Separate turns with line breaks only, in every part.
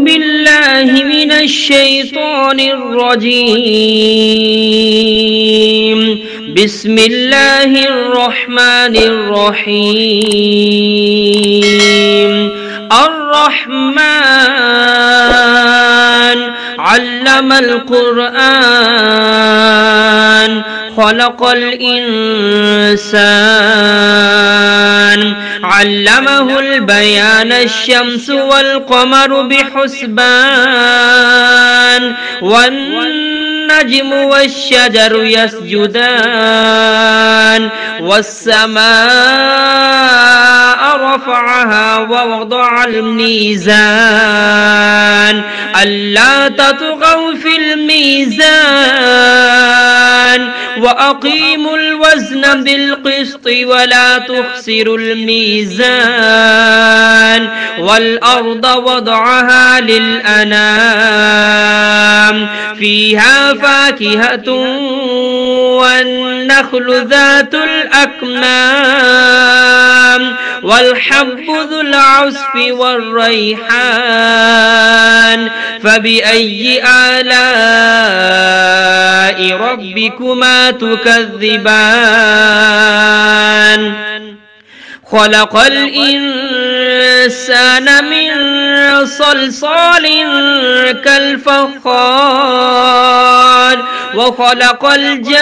بالله من الشيطان الرجيم. بسم الله الرحمن الرحيم. الرحمن علم القرآن خلق الإنسان علمه البيان الشمس والقمر بحسبان والنجم والشجر يسجدان والسماء رفعها ووضع الميزان ألا تطغوا في الميزان وأقيموا الوزن بالقسط ولا تخسروا الميزان والأرض وضعها للأنام فيها فاكهة والنخل ذات الأكمام والحب ذو العصف والريحان فبأي آلاء ربكما تكذبان خلق الإنسان من صلصال كالفخار وخلق الجان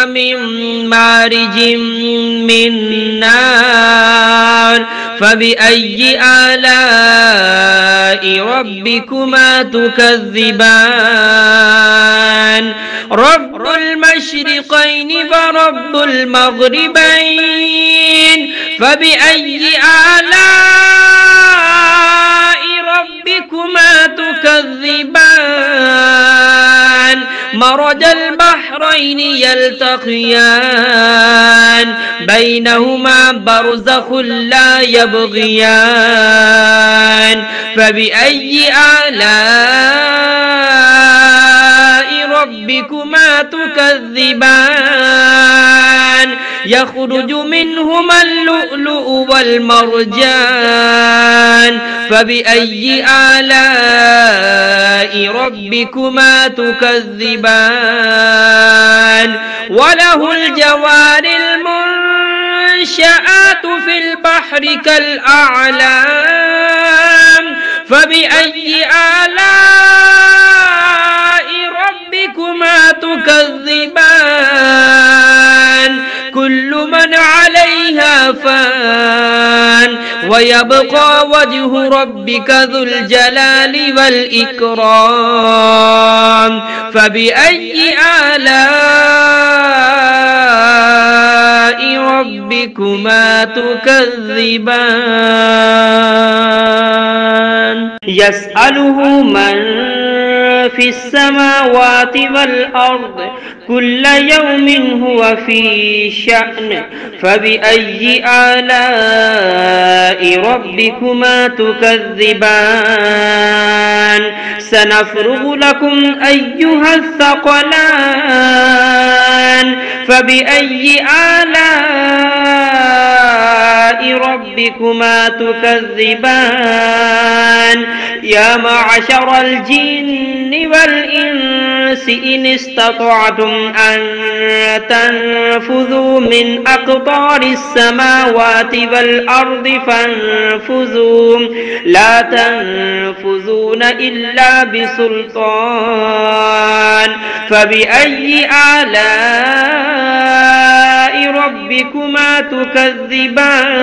من مارج من نار فبأي آلاء ربكما تكذبان رب المشرقين ورب المغربين فبأي آلاء ربكما تكذبان مرج البحرين يلتقيان بينهما برزخ لا يبغيان فبأي آلاء ربكما تكذبان يخرج منهما اللؤلؤ والمرجان فبأي آلاء ربكما تكذبان وله الجوار المنشآت في البحر كالأعلام فبأي آلاء ربكما تكذبان كل من عليها فان ويبقى وجه ربك ذو الجلال والإكرام فبأي آلاء ربكما تكذبان يسأله من في السماوات والأرض كل يوم هو في شأن فبأي آلاء ربكما تكذبان سنفرغ لكم أيها الثقلان فبأي آلاء ربكما تكذبان يا معشر الجن والإنس إن استطعتم أن تنفذوا من أقطار السماوات والأرض فانفذوا لا تنفذون إلا بسلطان فبأي آلاء ربكما تكذبان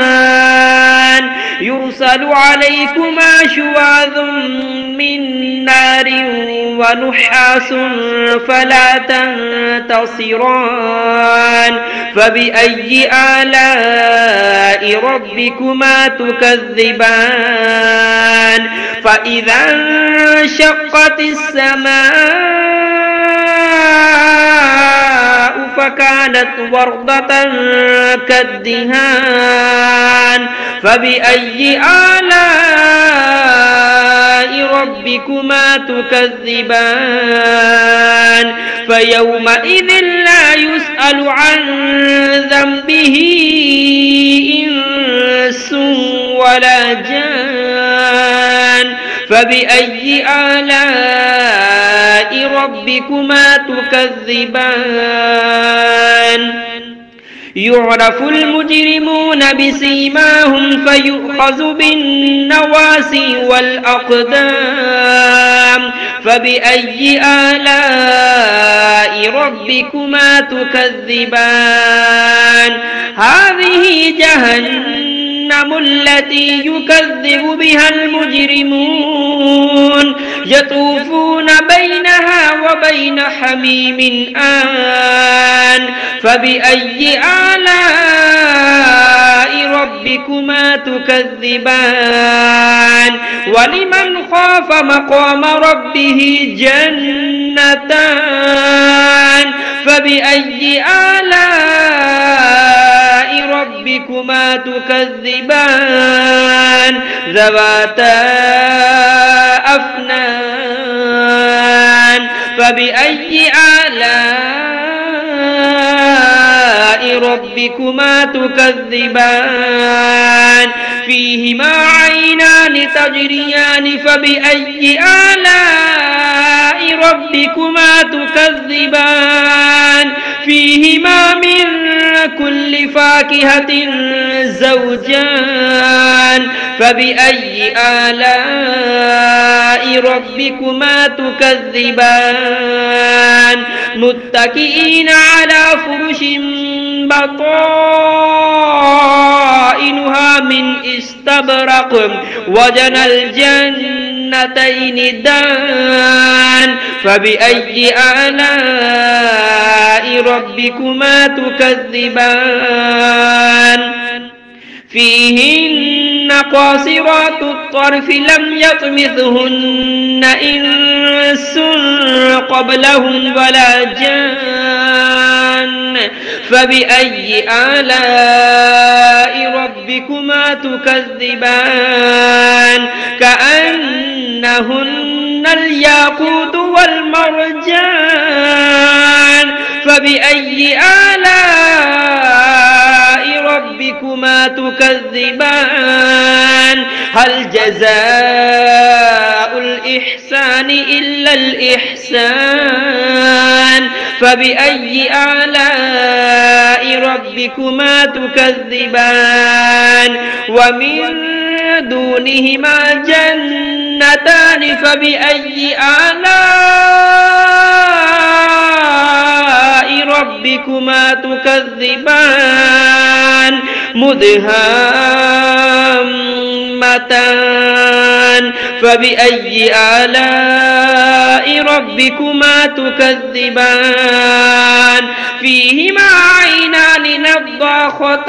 يرسل عليكما شواظ من نار ونحاس فلا تنتصران فبأي آلاء ربكما تكذبان فإذا انشقت السماء فكانت وردة كالدهان فبأي آلاء ربكما تكذبان فيومئذ لا يسأل عن ذنبه إنس ولا جان فبأي آلاء ربكما تكذبان يعرف المجرمون بسيماهم فيؤخذ بالنواسي والأقدام فبأي آلاء ربكما تكذبان هذه جهنم التي يكذب بها المجرمون يطوفون بينها وبين حميم آن فبأي آلاء ربكما تكذبان ولمن خاف مقام ربه جنتان فبأي آلاء ربكما تكذبان ذواتا أفنان فبأي آلاء ربكما تكذبان فيهما عينان تجريان فبأي آلاء ربكما تكذبان فيهما من كل فاكهة زوجان فبأي آلاء ربكما تكذبان متكئين على فرش بطائنها من استبرق وجنى الجنتين دان فبأي آلاء ربكما تكذبان فيهن قاصرات الطرف لم يطمثهن إنس قبلهم ولا جان فبأي آلاء ربكما تكذبان كأنهن الياقوت والمرجان فبأي آلاء ربكما تكذبان هل جزاء الإحسان إلا الإحسان فبأي آلاء ربكما تكذبان ومن دونهما جنتان فبأي آلاء ربكما تكذبان مدهامتان فبأي آلاء ربكما تكذبان فيهما عينان نضاختان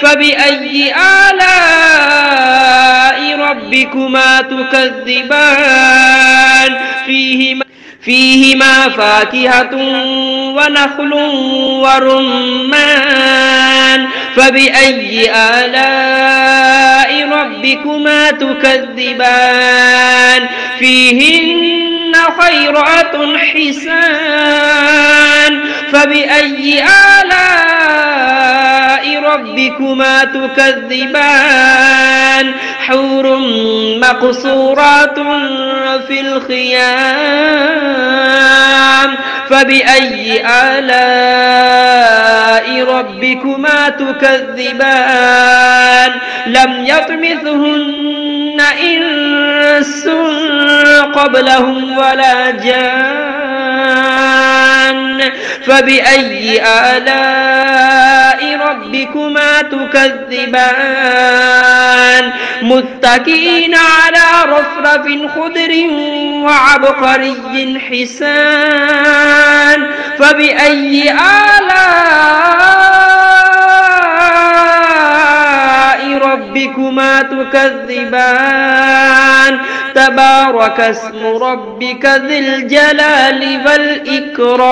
فبأي آلاء ربكما تكذبان فيهما فاكهة ونخل ورمان فبأي آلاء ربكما تكذبان فيهن خيرات حسان فبأي آلاء ربكما تكذبان حور مقصورات في الخيام فبأي آلاء ربكما تكذبان لم يطمثهن إنس قبلهم ولا جان فبأي آلاء ربكما تكذبان متكئين على رفرف خضر وعبقري حسان فبأي آلاء ربكما تكذبان تبارك اسم ربك ذي الجلال والإكرام